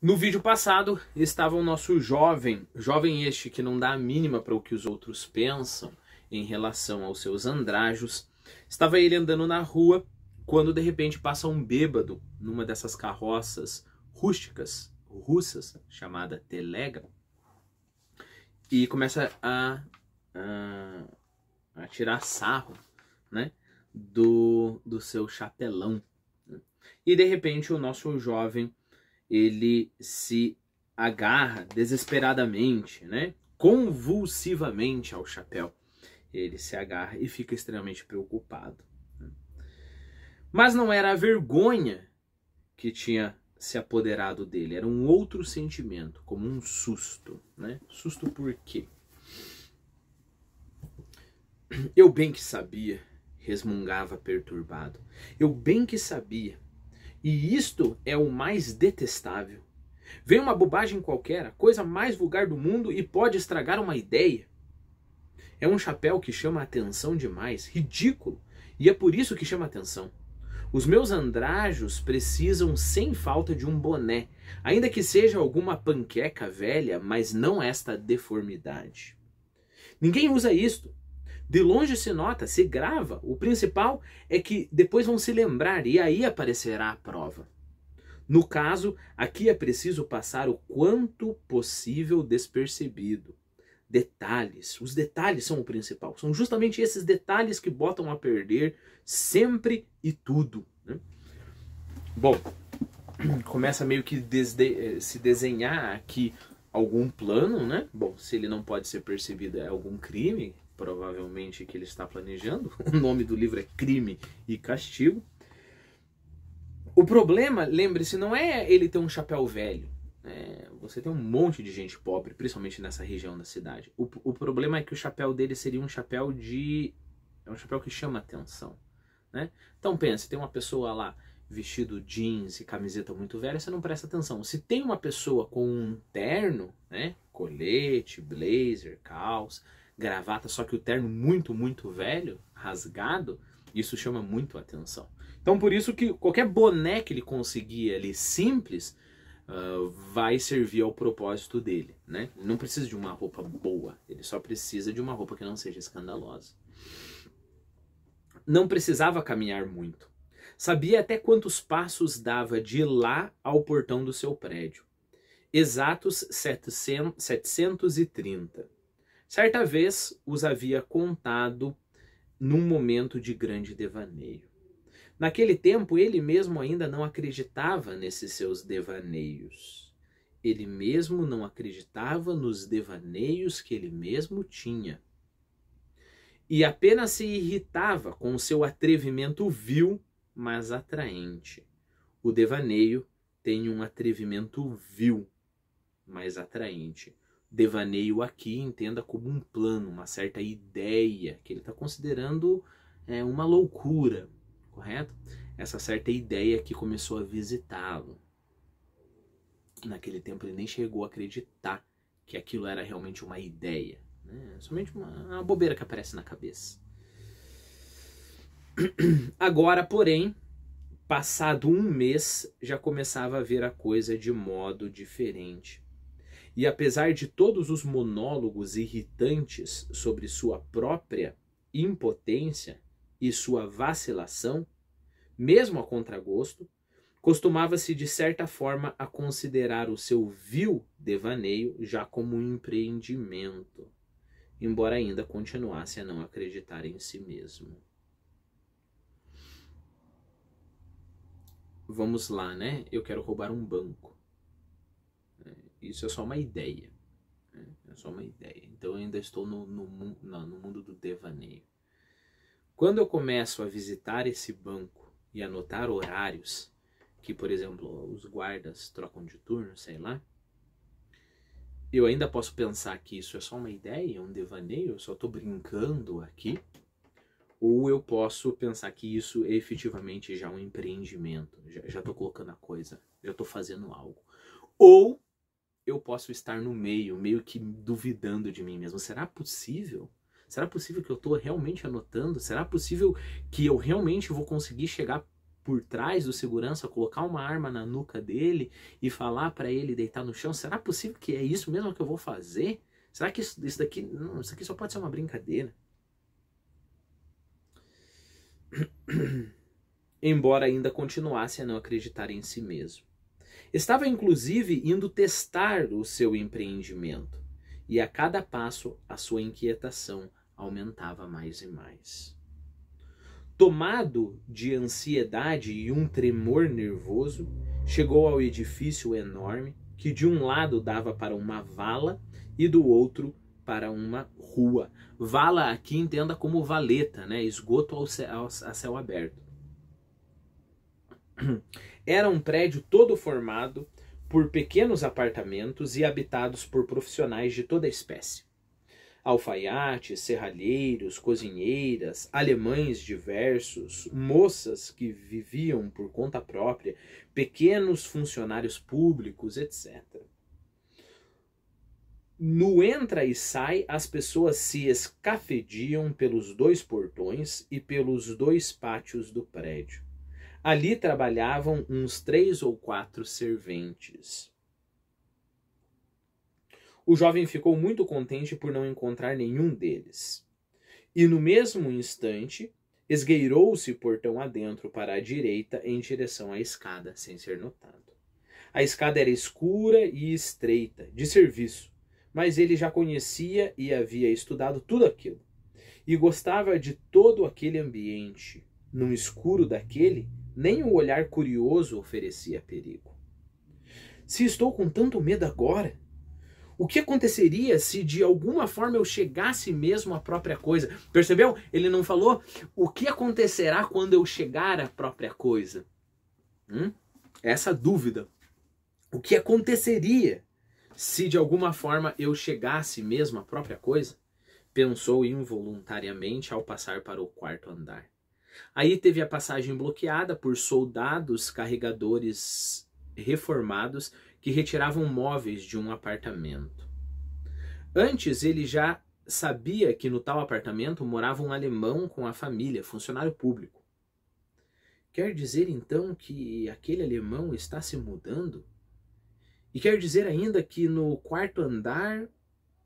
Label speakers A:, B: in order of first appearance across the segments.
A: No vídeo passado estava o nosso jovem este que não dá a mínima para o que os outros pensam em relação aos seus andrajos. Estava ele andando na rua quando de repente passa um bêbado numa dessas carroças rústicas, russas, chamada telega, e começa a tirar sarro, né, do seu chapelão. E de repente o nosso jovem, ele se agarra desesperadamente, né, convulsivamente ao chapéu. Ele se agarra e fica extremamente preocupado. Mas não era a vergonha que tinha se apoderado dele, era um outro sentimento, como um susto, né? Susto por quê? Eu bem que sabia, resmungava perturbado. Eu bem que sabia. E isto é o mais detestável. Vem uma bobagem qualquer, a coisa mais vulgar do mundo, e pode estragar uma ideia. É um chapéu que chama a atenção demais, ridículo, e é por isso que chama a atenção. Os meus andrajos precisam sem falta de um boné, ainda que seja alguma panqueca velha, mas não esta deformidade. Ninguém usa isto. De longe se nota, se grava. O principal é que depois vão se lembrar e aí aparecerá a prova. No caso, aqui é preciso passar o quanto possível despercebido. Detalhes. Os detalhes são o principal. São justamente esses detalhes que botam a perder sempre e tudo, né? Bom, começa meio que se desenhar aqui algum plano, né? Bom, se ele não pode ser percebido, é algum crime, provavelmente, que ele está planejando. O nome do livro é Crime e Castigo. O problema, lembre-se, não é ele ter um chapéu velho. Você tem um monte de gente pobre, principalmente nessa região da cidade. O problema é que o chapéu dele seria um chapéu é um chapéu que chama atenção, né? Então pense, tem uma pessoa lá vestido jeans e camiseta muito velha, você não presta atenção. Se tem uma pessoa com um terno, né, colete, blazer, calça, gravata, só que o terno muito, muito velho, rasgado, isso chama muito atenção. Então por isso que qualquer boné que ele conseguir ali simples, vai servir ao propósito dele, né? Não precisa de uma roupa boa, ele só precisa de uma roupa que não seja escandalosa. Não precisava caminhar muito. Sabia até quantos passos dava de lá ao portão do seu prédio. Exatos 730. Certa vez os havia contado num momento de grande devaneio. Naquele tempo, ele mesmo ainda não acreditava nesses seus devaneios. Ele mesmo não acreditava nos devaneios que ele mesmo tinha. E apenas se irritava com o seu atrevimento vil, mas atraente. O devaneio tem um atrevimento vil, mas atraente. Devaneio aqui entenda como um plano, uma certa ideia, que ele está considerando uma loucura. Correto? Essa certa ideia que começou a visitá-lo. Naquele tempo ele nem chegou a acreditar que aquilo era realmente uma ideia, né? Somente uma bobeira que aparece na cabeça. Agora, porém, passado um mês, já começava a ver a coisa de modo diferente. E apesar de todos os monólogos irritantes sobre sua própria impotência e sua vacilação, mesmo a contragosto, costumava-se de certa forma a considerar o seu vil devaneio já como um empreendimento, embora ainda continuasse a não acreditar em si mesmo. Vamos lá, né? Eu quero roubar um banco. Isso é só uma ideia. É só uma ideia. Então eu ainda estou no mundo do devaneio. Quando eu começo a visitar esse banco e anotar horários, que, por exemplo, os guardas trocam de turno, sei lá, eu ainda posso pensar que isso é só uma ideia, um devaneio, eu só estou brincando aqui, ou eu posso pensar que isso é efetivamente já um empreendimento, já estou colocando a coisa, já estou fazendo algo. Ou eu posso estar no meio que duvidando de mim mesmo. Será possível? Será possível que eu estou realmente anotando? Será possível que eu realmente vou conseguir chegar por trás do segurança, colocar uma arma na nuca dele e falar para ele deitar no chão? Será possível que é isso mesmo que eu vou fazer? Será que isso daqui... Não, isso aqui só pode ser uma brincadeira. Embora ainda continuasse a não acreditar em si mesmo. Estava inclusive indo testar o seu empreendimento, e a cada passo a sua inquietação aumentava mais e mais. Tomado de ansiedade e um tremor nervoso, chegou ao edifício enorme que de um lado dava para uma vala e do outro para uma rua. Vala aqui entenda como valeta, né? Esgoto a céu aberto. Era um prédio todo formado por pequenos apartamentos e habitados por profissionais de toda espécie. Alfaiates, serralheiros, cozinheiras, alemães diversos, moças que viviam por conta própria, pequenos funcionários públicos, etc. No entra e sai, as pessoas se escafediam pelos 2 portões e pelos 2 pátios do prédio. Ali trabalhavam uns 3 ou 4 serventes. O jovem ficou muito contente por não encontrar nenhum deles. E no mesmo instante, esgueirou-se portão adentro para a direita em direção à escada, sem ser notado. A escada era escura e estreita, de serviço, mas ele já conhecia e havia estudado tudo aquilo. E gostava de todo aquele ambiente. No escuro daquele, nem o olhar curioso oferecia perigo. Se estou com tanto medo agora, o que aconteceria se de alguma forma eu chegasse mesmo à própria coisa? Percebeu? Ele não falou o que acontecerá quando eu chegar à própria coisa. Essa dúvida. O que aconteceria se de alguma forma eu chegasse mesmo à própria coisa? Pensou involuntariamente ao passar para o 4º andar. Aí teve a passagem bloqueada por soldados carregadores reformados que retiravam móveis de um apartamento. Antes ele já sabia que no tal apartamento morava um alemão com a família, funcionário público. Quer dizer então que aquele alemão está se mudando? E quer dizer ainda que no 4º andar,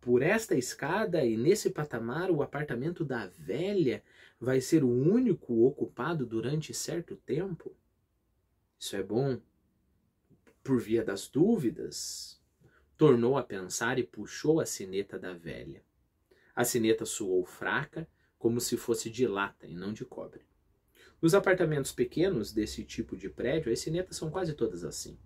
A: por esta escada e nesse patamar, o apartamento da velha vai ser o único ocupado durante certo tempo? Isso é bom. Por via das dúvidas, tornou a pensar e puxou a sineta da velha. A sineta soou fraca, como se fosse de lata e não de cobre. Nos apartamentos pequenos desse tipo de prédio, as sinetas são quase todas assim.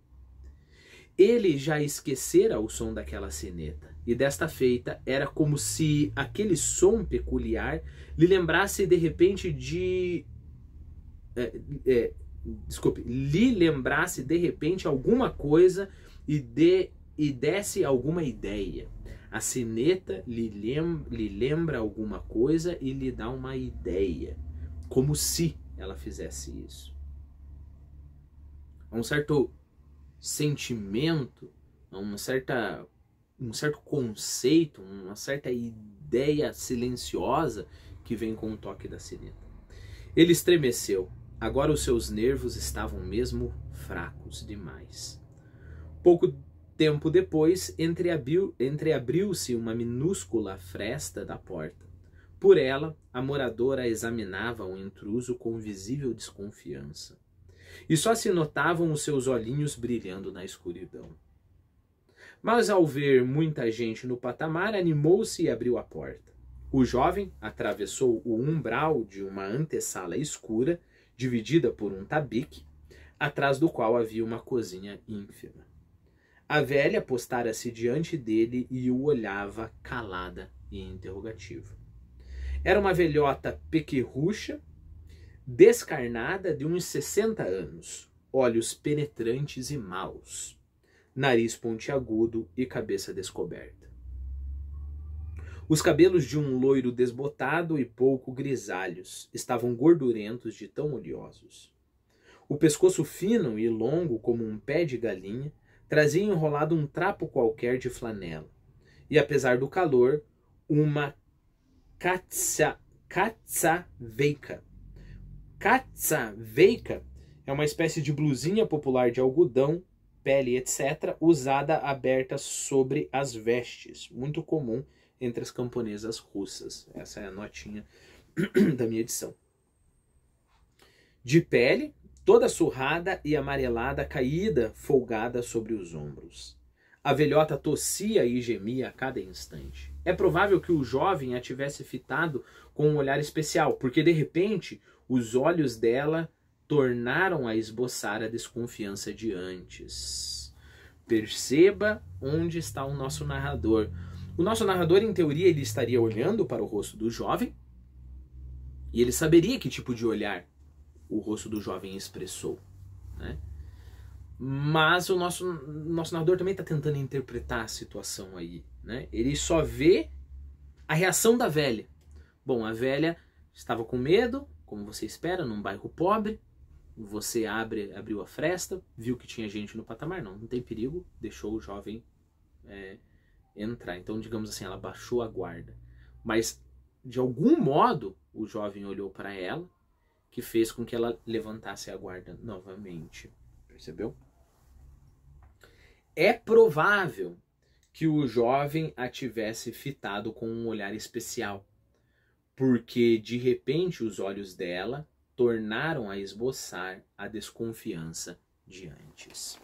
A: Ele já esquecera o som daquela sineta, e desta feita era como se aquele som peculiar lhe lembrasse de repente de... lhe lembrasse de repente alguma coisa e desse alguma ideia. A sineta lhe lembra alguma coisa e lhe dá uma ideia, como se ela fizesse isso. Um certo sentimento, um certo conceito, uma certa ideia silenciosa que vem com o toque da sineta. Ele estremeceu. Agora os seus nervos estavam mesmo fracos demais. Pouco tempo depois, entreabriu-se uma minúscula fresta da porta. Por ela, a moradora examinava o intruso com visível desconfiança. E só se notavam os seus olhinhos brilhando na escuridão. Mas ao ver muita gente no patamar, animou-se e abriu a porta. O jovem atravessou o umbral de uma antessala escura, dividida por um tabique, atrás do qual havia uma cozinha ínfima. A velha postara-se diante dele e o olhava calada e interrogativa. Era uma velhota pequerrucha, descarnada de uns 60 anos, olhos penetrantes e maus, nariz pontiagudo e cabeça descoberta. Os cabelos de um loiro desbotado e pouco grisalhos estavam gordurentos de tão oleosos. O pescoço fino e longo como um pé de galinha trazia enrolado um trapo qualquer de flanela, e apesar do calor, uma katsaveika. Katsaveika É uma espécie de blusinha popular de algodão, pele, etc., usada aberta sobre as vestes, muito comum entre as camponesas russas. Essa é a notinha da minha edição. De pele, toda surrada e amarelada, caída, folgada sobre os ombros. A velhota tossia e gemia a cada instante. É provável que o jovem a tivesse fitado com um olhar especial, porque de repente os olhos dela tornaram a esboçar a desconfiança de antes. Perceba onde está o nosso narrador. O nosso narrador, em teoria, ele estaria olhando para o rosto do jovem e ele saberia que tipo de olhar o rosto do jovem expressou, né? Mas o nosso narrador também está tentando interpretar a situação aí, né? Ele só vê a reação da velha. Bom, a velha estava com medo, como você espera, num bairro pobre. Você abriu a fresta, viu que tinha gente no patamar, não tem perigo, deixou o jovem entrar. Então, digamos assim, ela baixou a guarda. Mas, de algum modo, o jovem olhou para ela, que fez com que ela levantasse a guarda novamente. Percebeu? É provável que o jovem a tivesse fitado com um olhar especial, porque, de repente, os olhos dela tornaram a esboçar a desconfiança de antes.